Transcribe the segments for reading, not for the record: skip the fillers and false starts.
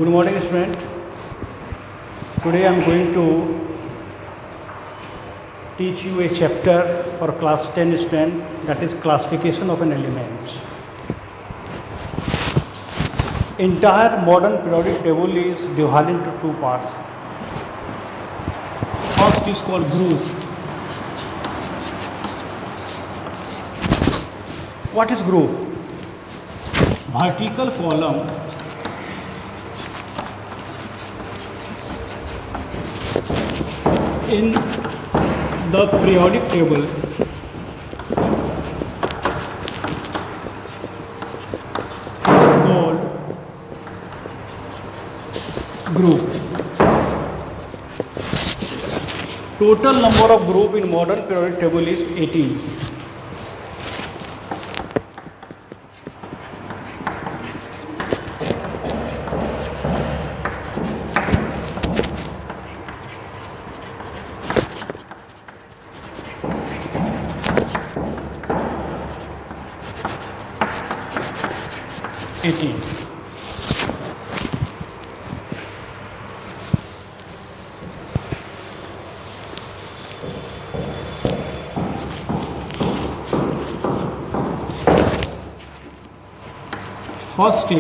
Good morning, student. Today I am going to teach you a chapter for class 10 student, that is classification of an element. Entire modern periodic table is divided into two parts. First is called group. What is group? Vertical column in the periodic table is called group. Total number of group in modern periodic table is 18. First A,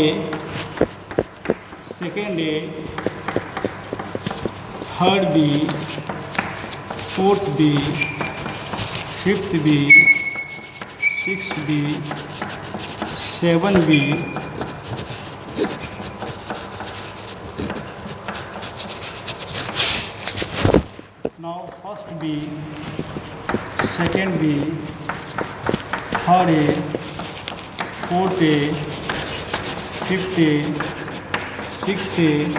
second A, third B, fourth B, fifth B, sixth B, 7B, now first B, second B, third A, fourth A, fifth A, sixth A,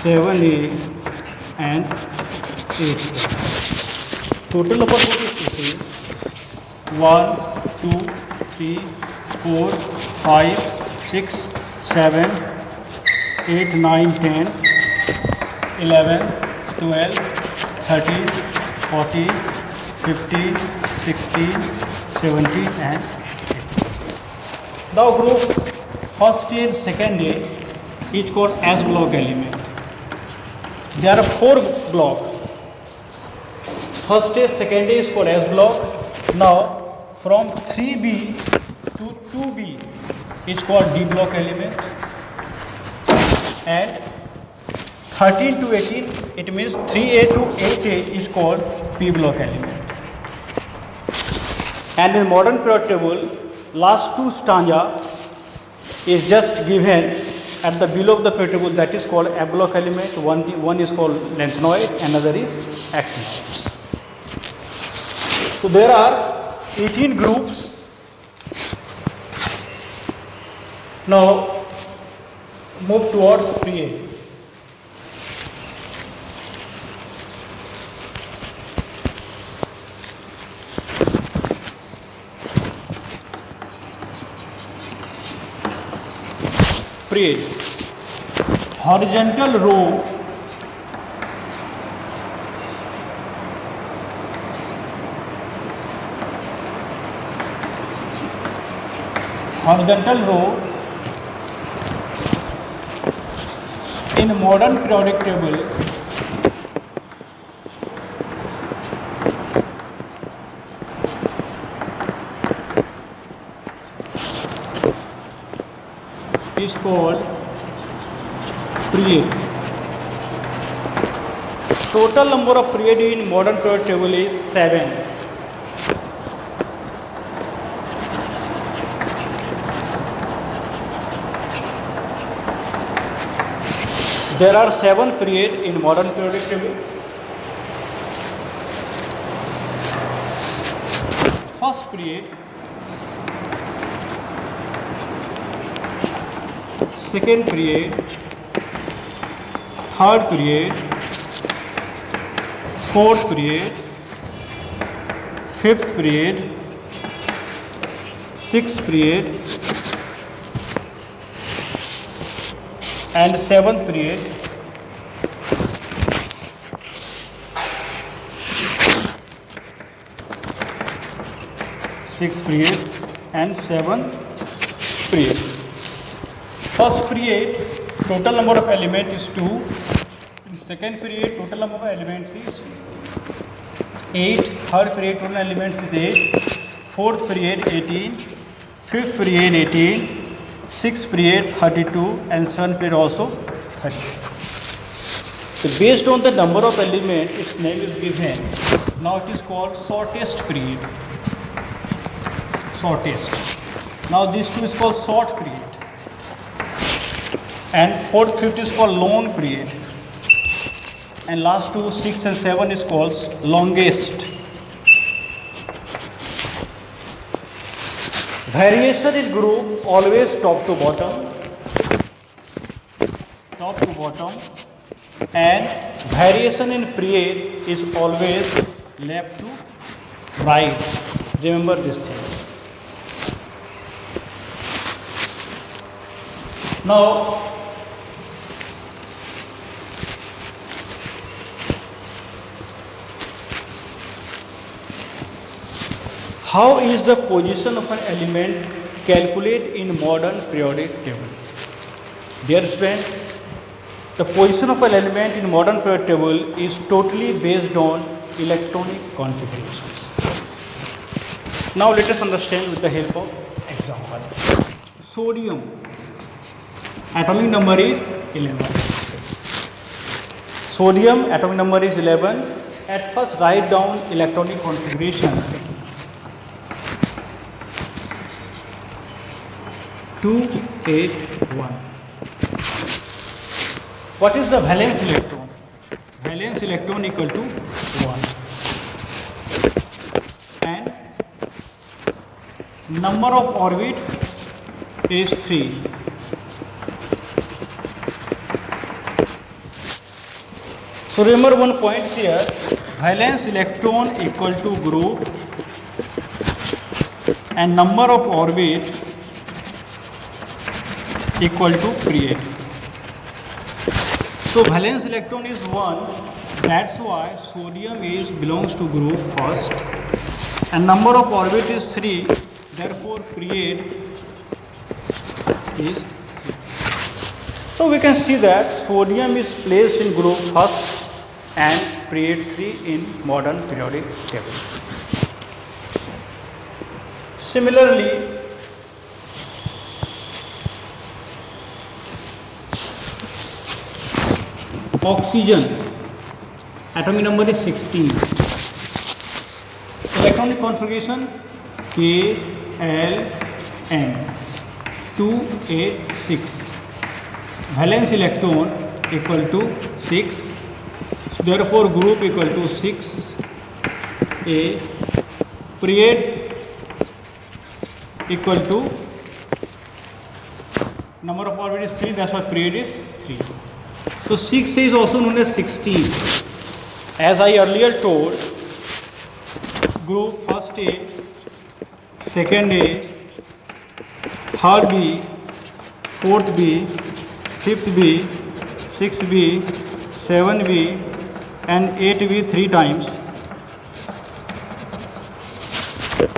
7A and 8A. Total number of groups is 1, 2, 3, 4, 5, 6, 7, 8, 9, 10, 11, 12, 13, 14, 15, 16, 17 and 18. Now group first A and second A is called S block element. There are 4 blocks. First A, second A is called S block. Now from 3B to 2B is called D block element, and 13 to 18 it means 3A to 8A is called P block element. And in modern periodic table, last 2 stanza is just given at the below of the periodic table, that is called F block element. One is called lanthanoid, another is actinoid. So there are 18 groups. Now move towards pre-A. Pre-A. Horizontal row in modern periodic table is called pre-A. Total number of pre-A in modern periodic table is 7. There are 7 period in modern periodic table. First period, second period, third period, fourth period, fifth period, sixth period and seventh period. Sixth period and seventh period. First period total number of elements is 2. In second period, total number of elements is 8. Third period, total elements is 8. Fourth period, 18. Fifth period, 18. Sixth period, 32. And seventh period also 30. So based on the number of elements, its name is given. Now it is called shortest period. Shortest. Now this two is called short period. And fourth, fifth is called long period. And last two, 6 and 7 is called longest. Variation in group always top to bottom. Top to bottom. And variation in period is always left to right. Remember this thing. Now, how is the position of an element calculated in modern periodic table? Dear friend, the position of an element in modern periodic table is totally based on electronic configurations. Now let us understand with the help of example. Sodium, atomic number is 11. Sodium, atomic number is 11. At first write down electronic configuration. 281. What is the valence electron? Valence electron equal to 1. And number of orbit is 3. So remember one point here, valence electron equal to group and number of orbit equal to period. So valence electron is 1, that's why sodium belongs to group first, and number of orbit is 3, therefore period is 3. So we can see that sodium is placed in group first and period 3 in modern periodic table. Similarly, oxygen, atomic number is 16. Electronic configuration K, L, N, 286. Valence electron equal to 6. Therefore, group equal to 6A. Period equal to number of orbit is 3. That's why period is 3. So 6 is also known as 16. As I earlier told, group first A, second A, third B, fourth B, fifth B, sixth B, 7B and 8B 3 times.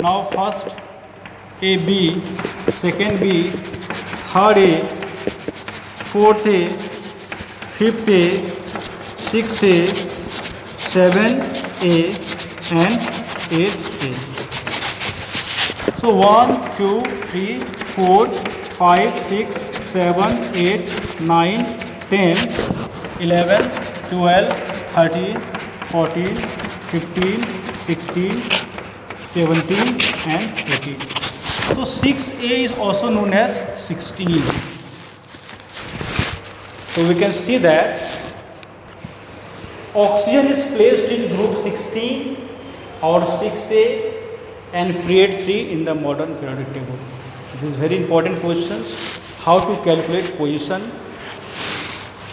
Now first AB, second B, third A, fourth A, fifth A, sixth A, 7A and 8A. So 1, 2, 3, 4, 5, 6, 7, 8, 9, 10, 11, 12, 13, 14, 15, 16, 17 and 18. So 6A is also known as 16. So we can see that oxygen is placed in group 16 or 6A and period 3 in the modern periodic table. This is very important questions, how to calculate position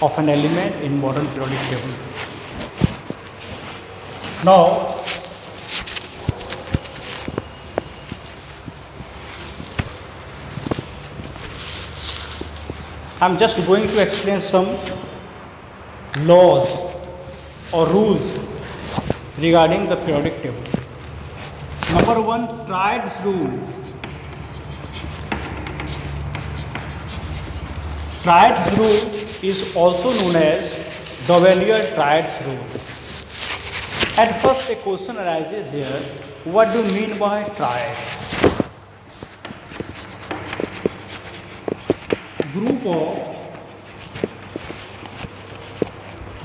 of an element in modern periodic table. Now, I am just going to explain some laws or rules regarding the periodic table. Number 1, Triad's rule. Triad's rule is also known as Dovelier-Triad's rule. At first, a question arises here: what do you mean by triads?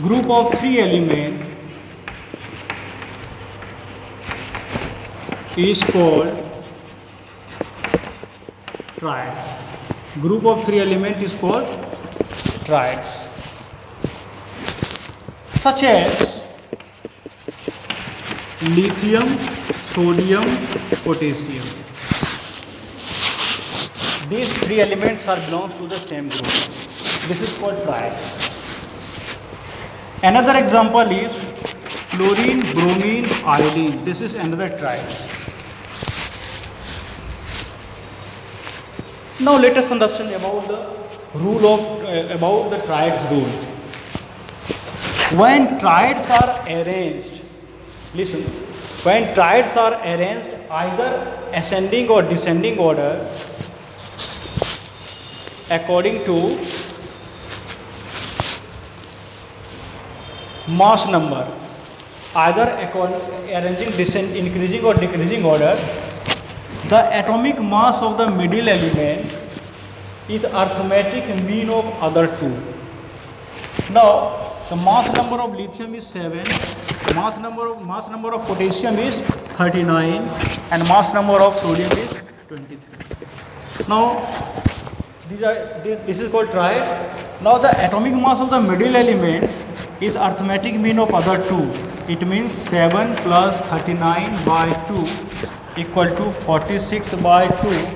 Group of three elements is called triads. Group of three elements is called triads, such as lithium, sodium, potassium. These three elements are belong to the same group. This is called triad. Another example is chlorine, bromine, iodine. This is another triad. Now let us understand about the rule of about the triads rule. When triads are arranged, listen. When triads are arranged either ascending or descending order according to mass number, either arranging increasing or decreasing order, the atomic mass of the middle element is arithmetic mean of other two. Now the mass number of lithium is 7, mass number of potassium is 39, and mass number of sodium is 23. Now this is called triad. Now the atomic mass of the middle element is arithmetic mean of other two. It means 7 plus 39 by 2 equal to 46 by 2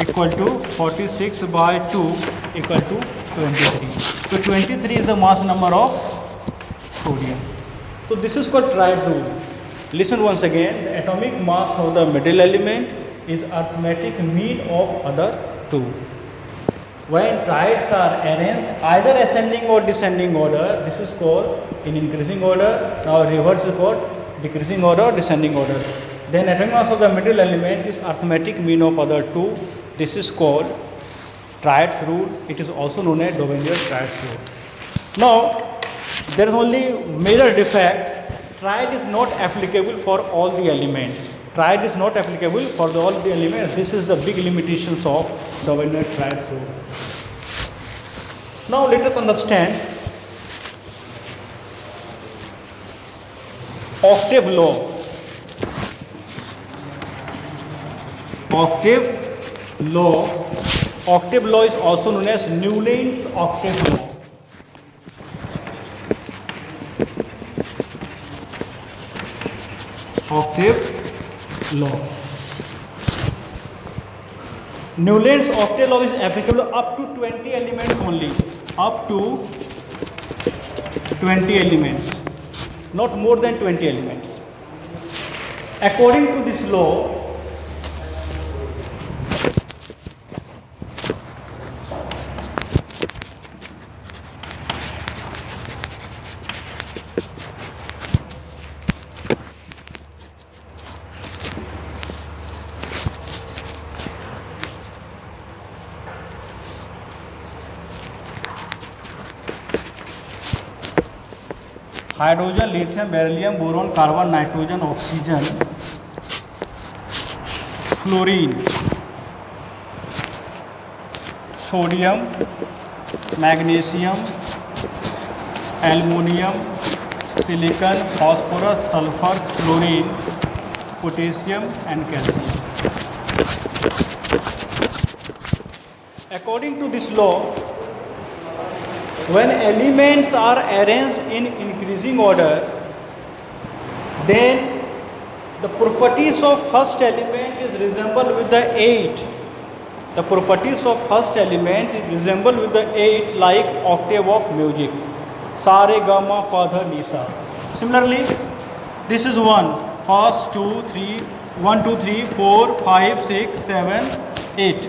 equal to 46 by 2 equal to 23. So 23 is the mass number of sodium. So this is called triad rule. Listen once again. The atomic mass of the middle element is arithmetic mean of other two. When triads are arranged either ascending or descending order, this is called in increasing order. Now reverse is called decreasing order, descending order. Then atomic mass of the middle element is arithmetic mean of other two. This is called triad's rule. It is also known as Dovelier-Triad's rule. Now there is only major defect. Triad is not applicable for all the elements. Triad is not applicable for all the elements. This is the big limitations of Dovelier-Triad's rule. Now let us understand octave law. Octave law is also known as Newland's octave law. Octave law. Newland's octave law is applicable up to 20 elements only. Up to 20 elements, not more than 20 elements. According to this law, hydrogen, lithium, beryllium, boron, carbon, nitrogen, oxygen, fluorine, sodium, magnesium, aluminium, silicon, phosphorus, sulphur, chlorine, potassium and calcium. According to this law, when elements are arranged in increasing order, then the properties of first element is resemble with the 8. The properties of first element is resemble with the 8 like octave of music. Sa re ga ma pa dha ni sa. Similarly, this is 1. First, 2, 3, 1, 2, 3, 4, 5, 6, 7, 8.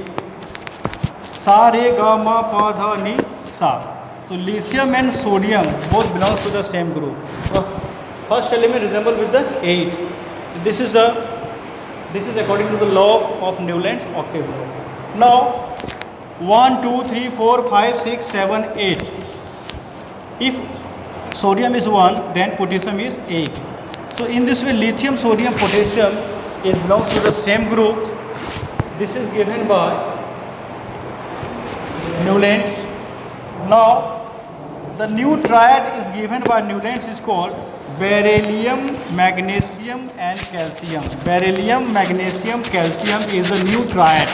Sa re ga ma pa dha ni sa. So lithium and sodium both belongs to the same group. First element resemble with the 8. This is according to the law of Newland's octave law. Now 1, 2, 3, 4, 5, 6, 7, 8. If sodium is 1, then potassium is 8. So in this way, lithium, sodium, potassium is belongs to the same group. This is given by Newlands. Now the new triad is given by Newlands is called beryllium, magnesium and calcium. Beryllium, magnesium, calcium is the new triad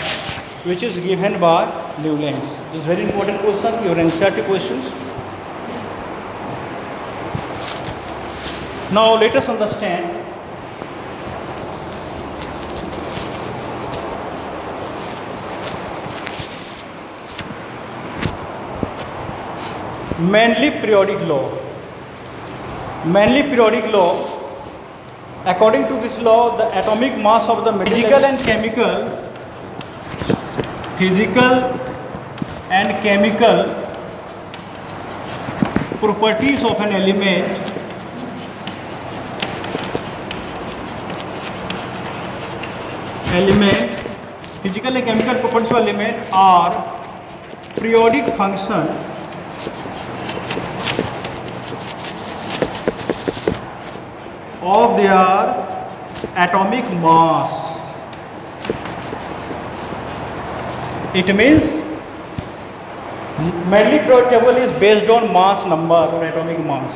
which is given by Newlands. This is very important question, your NCERT questions. Now let us understand Manley periodic law. Manley periodic law, according to this law, the atomic mass of the physical and chemical properties of an element physical and chemical properties of element are periodic function of their atomic mass. It means Manley periodic table is based on mass number or atomic mass.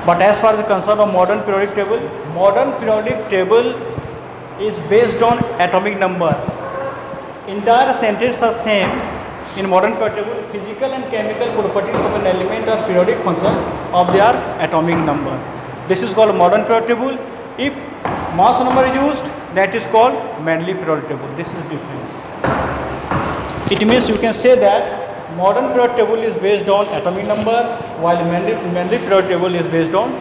But as far as the concern of modern periodic table is based on atomic number. Entire sentence are same. In modern periodic table, physical and chemical properties of an element are periodic function of their atomic number. This is called modern periodic table. If mass number is used, that is called Manley periodic table. This is difference. It means you can say that modern periodic table is based on atomic number, while Manley periodic table is based on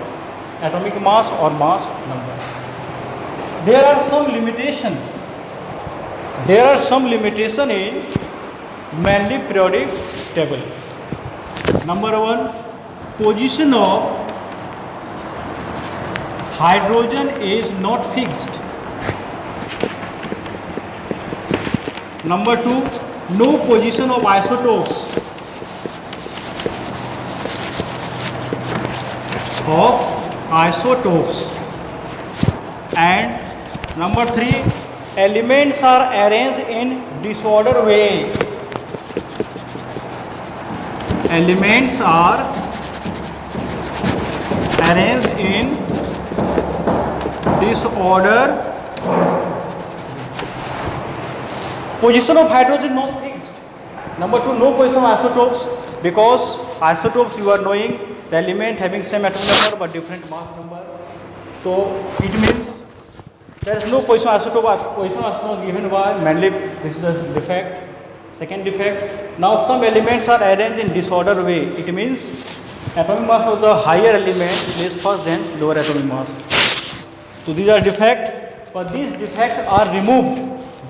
atomic mass or mass number. There are some limitation. In Manley periodic table. Number 1, position of hydrogen is not fixed. Number 2, no position of isotopes and number 3, elements are arranged in disorder way. Elements are arranged in disorder. Position of hydrogen not fixed. Number 2, no position of isotopes, because isotopes you are knowing the element having same atomic number but different mass number. So it means there is no position of isotope. Position of isotope given by Manley. This is the defect. Second defect. Now some elements are arranged in disorder way. It means atomic mass of the higher element is first, then lower atomic mass. So these are defects, but these defects are removed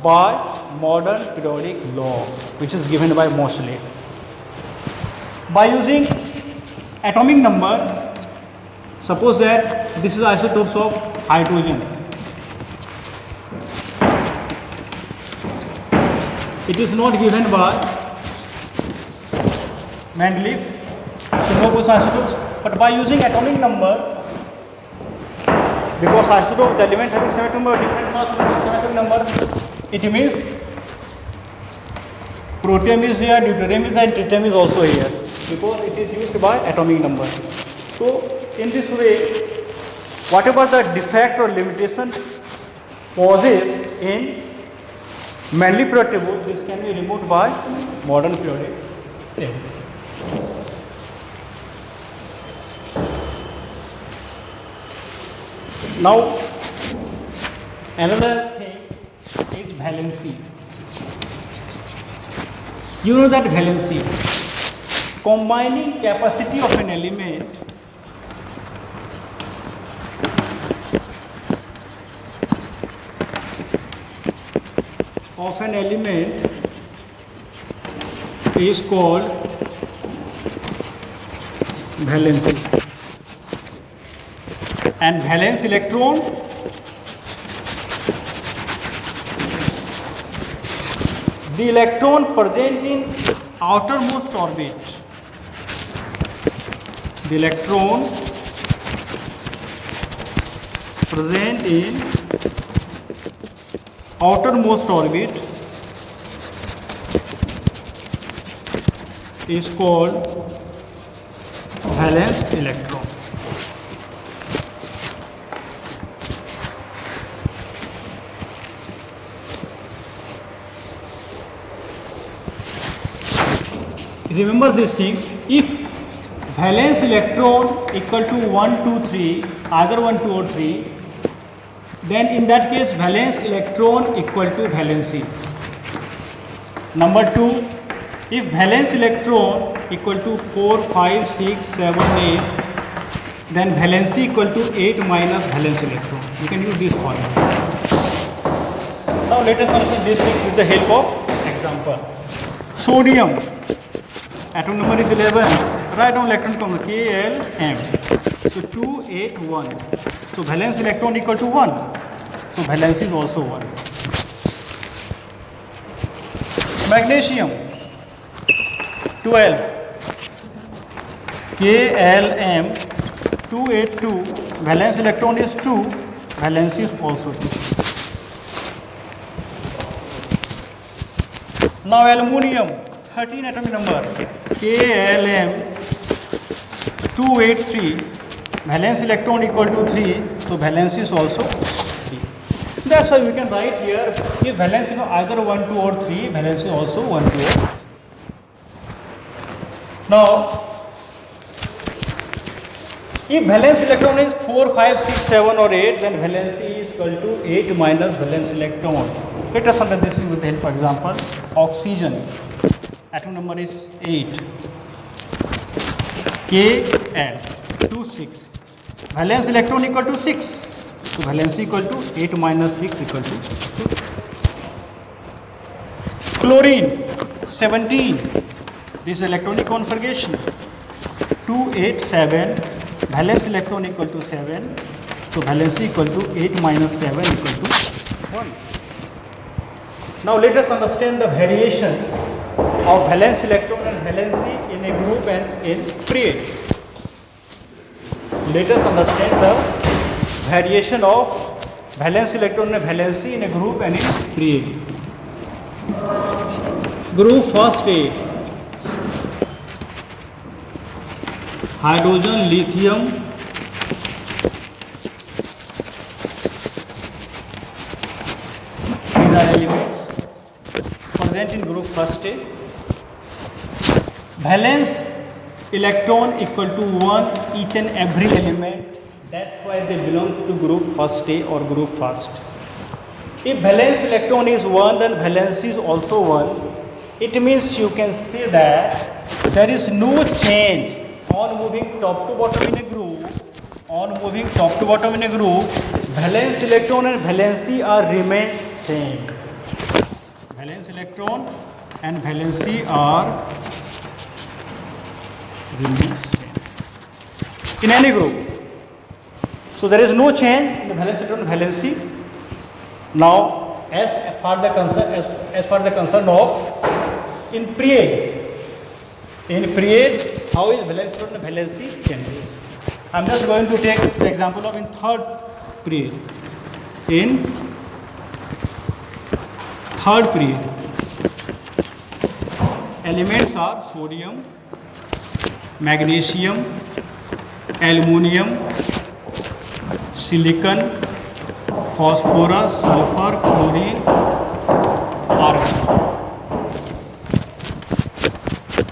by modern periodic law, which is given by Moseley. By using atomic number, suppose that this is isotopes of hydrogen. It is not given by Manley, so no position isotopes, but by using atomic number, because isotope the element having same atomic number, different mass, same atomic number, it means protium is here, deuterium is here, and tritium is also here, because it is used by atomic number. So in this way, whatever the defect or limitation poses in Manley periodic table, this can be removed by modern periodic table. Now another thing is valency. You know that valency, combining capacity of an element is called valency, and valence electron the electron present in outermost orbit, the electron present in outermost orbit is called valence electron. Remember these things. If valence electron equal to 1, 2, 3, either 1, 2 or 3, then in that case valence electron equal to valency. Number 2, if valence electron equal to 4, 5, 6, 7, 8, then valency equal to 8 minus valence electron. You can use this formula. Now let us understand this thing with the help of example. Sodium, atom number is 11. Write down electron count KLM. So 2, 8, 1. So valence electron equal to 1. So valency is also 1. Magnesium, 12. KLM 282. Valence electron is 2. Valency is also 2. Now aluminium, 13 atomic number, KLM 283. Valence electron equal to 3. So valency is also 3. That's why we can write here, if valence is either 1, 2 or 3, valence is also 1, 2 or 3. Now, if valence electron is 4, 5, 6, 7 or 8, then valency is equal to 8 minus valence electron. Let us understand this with the help of example. Oxygen, atom number is 8. Kl 26. Valence electron equal to 6. So valency equal to 8 minus 6 equal to 2. Chlorine, 17. This is electronic configuration. 287. Valence electron equal to 7. So valency equal to 8 minus 7 equal to 1. Now let us understand the variation of valence electron and valency in a group and in period. Let us understand the variation of valence electron and valency in a group and in period. Group first A, hydrogen, lithium, these are elements present in group first A. Valence electron equal to 1 each and every element. That's why they belong to group first A or group first. If valence electron is 1, then valency is also 1. It means you can say that there is no change on moving top to bottom in a group. On moving top to bottom in a group, valence electron and valency are remain same. Valence electron and valency are remain same in any group. So there is no change in the valence electron and valency. Now, as far the concern of in period, how is valence electron and valency changes? I am just going to take the example of in third period. In third period, elements are sodium, magnesium, aluminium, silicon, phosphorus, sulfur, chlorine, argon.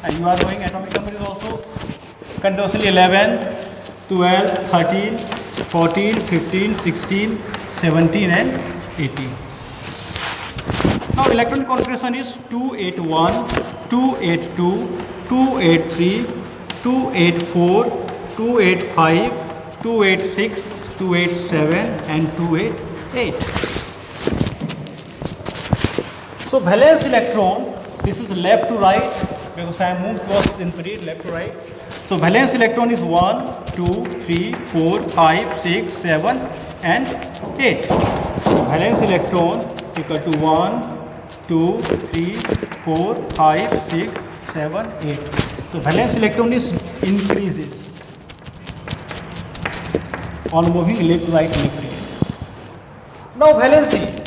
And you are knowing atomic number is also continuously 11, 12, 13, 14, 15, 16, 17 and 18. Now electron configuration is 281, 282, 283, 284, 285, 286, 287 and 288. So valence electron, this is left to right because I am moved close in period left to right. So valence electron is 1, 2, 3, 4, 5, 6, 7 and 8. So valence electron equal to 1, 2, 3, 4, 5, 6, 7, 8. So valence electron is increases on moving left, right, left, right. Now valency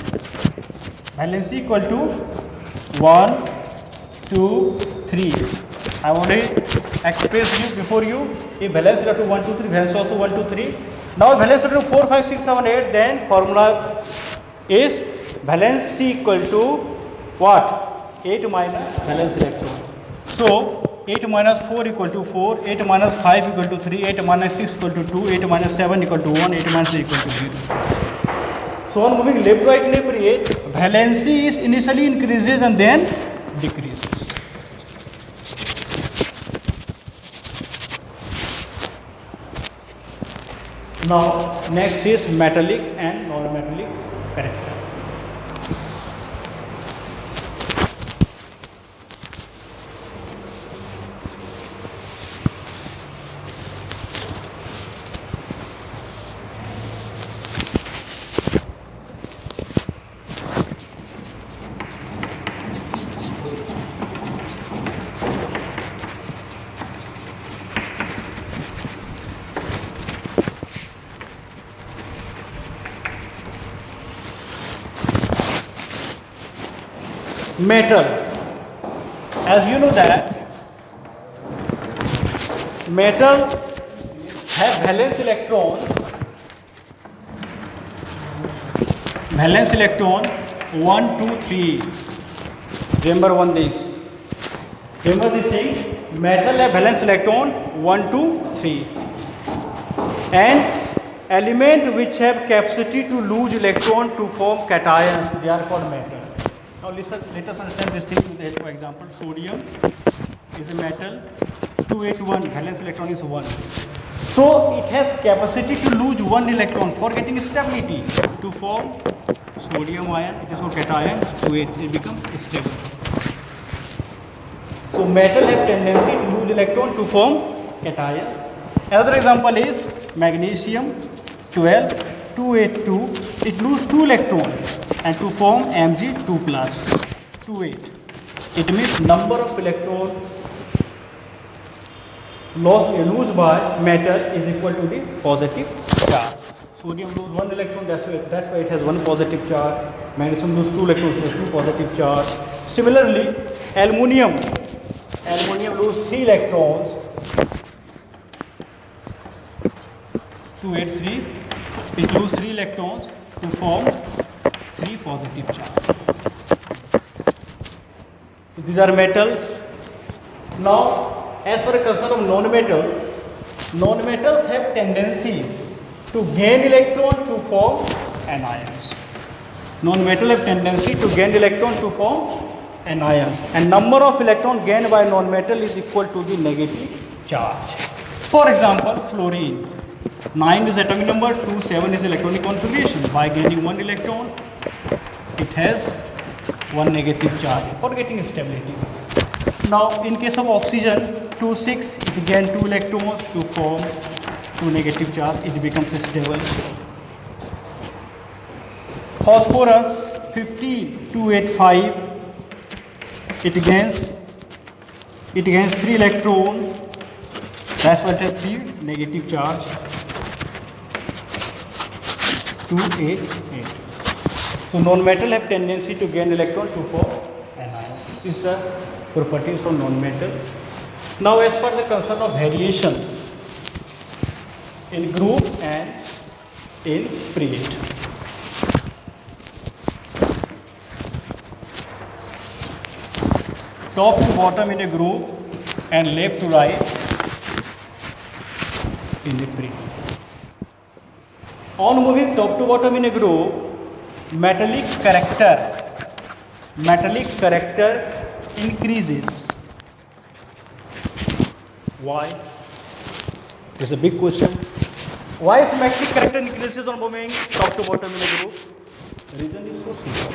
equal to 1, 2, 3. I already expressed you before you. If valence equal to 1, 2, 3, valence also 1, 2, 3. Now valence equal to 4, 5, 6, 7, 8. Then formula is valency equal to what? 8 minus valence electron. So 8 minus 4 equal to 4, 8 minus 5 equal to 3, 8 minus 6 equal to 2, 8 minus 7 equal to 1, 8 minus 3 equal to 0. So on moving left, right, left, right, valency is initially increases and then decreases. Now next is metallic and non-metallic character. Metal, as you know that metal have valence electron 1, 2, 3. Remember this thing. Metal have valence electron 1, 2, 3, and element which have capacity to lose electron to form cations, they are called metal. Now let us understand this thing. For example, sodium is a metal, 281, valence electron is 1. So it has capacity to lose 1 electron for getting stability to form sodium ion. It is called cation, 28, it becomes stable. So metal have tendency to lose electron to form cations. Another example is magnesium, 12, 282, it loses 2 electrons and to form Mg2 plus 28. It means number of electrons lose by metal is equal to the positive charge. Sodium lose 1 electron, that's why it has 1 positive charge. Magnesium lose 2 electrons, so 2 positive charge. Similarly, aluminium lose 3 electrons, 283, it lose 3 electrons to form 3 positive charge. So these are metals. Now as for a concern of non-metals have tendency to gain electron to form anions. Non-metal have tendency to gain electron to form anions, and number of electron gained by non-metal is equal to the negative charge. For example, fluorine, 9 is atomic number, 2, 7 is electronic configuration. By gaining 1 electron, it has 1 negative charge for getting stability. Now in case of oxygen, 2, 6, it gains 2 electrons to form 2 negative charge, it becomes stable. Phosphorus, 15, 285, it gains 3 electrons, that's what it has 3 negative charge, 288. So non-metal have tendency to gain electron to form anion. This is the properties of non-metal. Now as for the concern of variation in group and in period. Top to bottom in a group and left to right in the period. On moving top to bottom in a group, metallic character increases. Why? It's a big question. Why is metallic character increases on moving top to bottom in a group? The reason is so simple.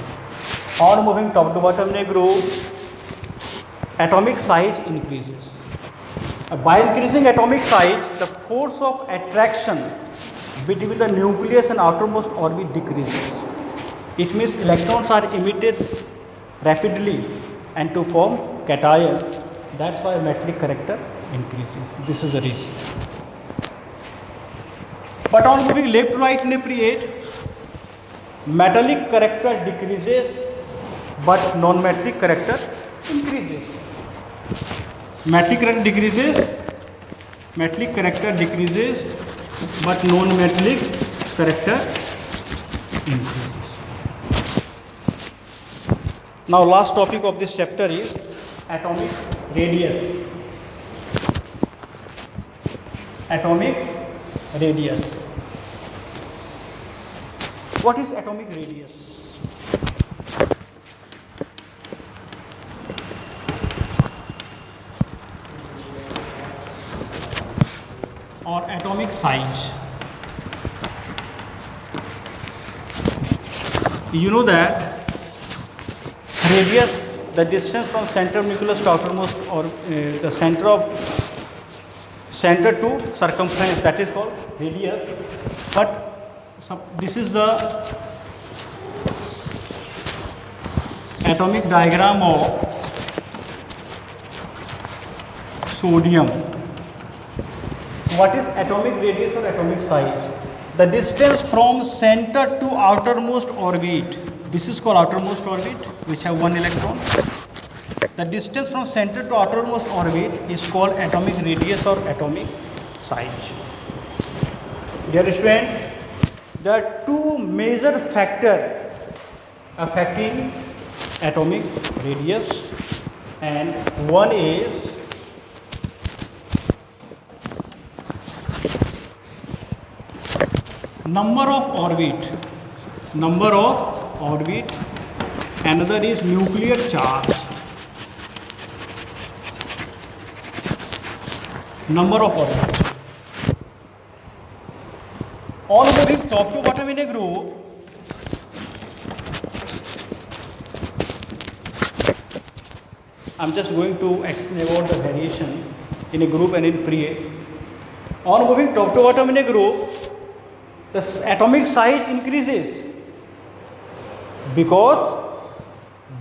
On moving top to bottom in a group, atomic size increases. By increasing atomic size, the force of attraction between the nucleus and outermost orbit decreases. It means electrons are emitted rapidly and to form cations. That's why metallic character increases. This is the reason. But on moving left to right in a period, metallic character decreases but non-metallic character increases. Metallic character decreases but non-metallic character increases. Now last topic of this chapter is atomic radius. Atomic radius. What is atomic radius? Or atomic size. You know that radius, the distance from center of nucleus to outermost, or the center to circumference, that is called radius. But this is the atomic diagram of sodium. What is atomic radius or atomic size? The distance from center to outermost orbit. This is called outermost orbit, which have one electron. The distance from center to outermost orbit is called atomic radius or atomic size. Dear student, there are two major factors affecting atomic radius, and one is number of orbit, another is nuclear charge. Number of orbits. On moving top to bottom in a group, I'm just going to explain about the variation in a group and in pre-A. On moving top to bottom in a group, the atomic size increases because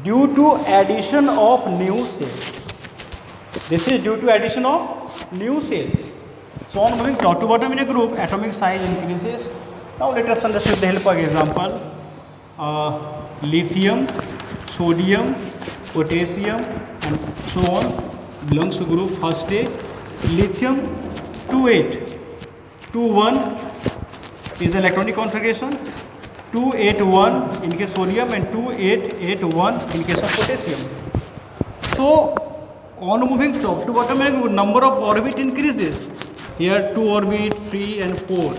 due to addition of new cells. This is due to addition of new cells. So on moving top to bottom in a group, atomic size increases. Now let us understand the help of example. Lithium, sodium, potassium and so on belongs to group first A. Lithium 2,8, 2,1 is the electronic configuration, 2,8,1 in case of sodium and 2,8,8,1 in case of potassium. So on moving top to bottom, number of orbit increases. Here 2 orbit, 3 and 4.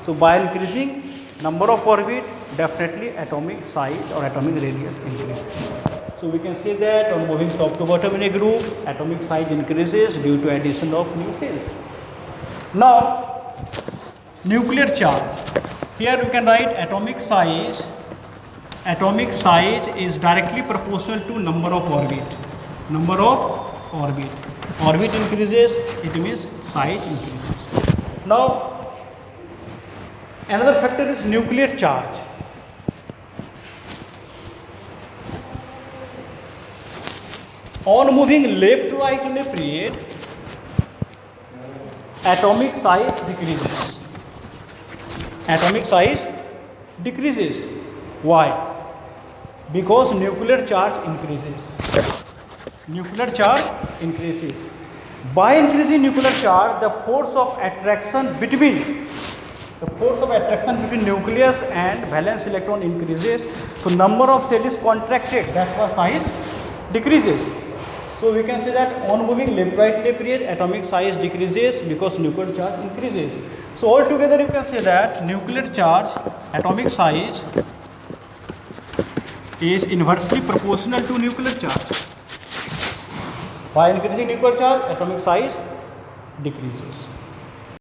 So by increasing number of orbit, definitely atomic size or atomic radius increases. So we can say that on moving top to bottom in a group, atomic size increases due to addition of new cells. Now nuclear charge. Here we can write atomic size. Atomic size is directly proportional to number of orbit. Number of orbit. Orbit increases, it means size increases. Now another factor is nuclear charge. On moving left to right in a period, atomic size decreases. Atomic size decreases. Why? Because nuclear charge increases. Nuclear charge increases. By increasing nuclear charge, the force of attraction between nucleus and valence electron increases. So number of cells is contracted. That's why size decreases. So we can say that on moving left right in a period, atomic size decreases because nuclear charge increases. So altogether you can say that nuclear charge, atomic size is inversely proportional to nuclear charge. By increasing nuclear charge, atomic size decreases.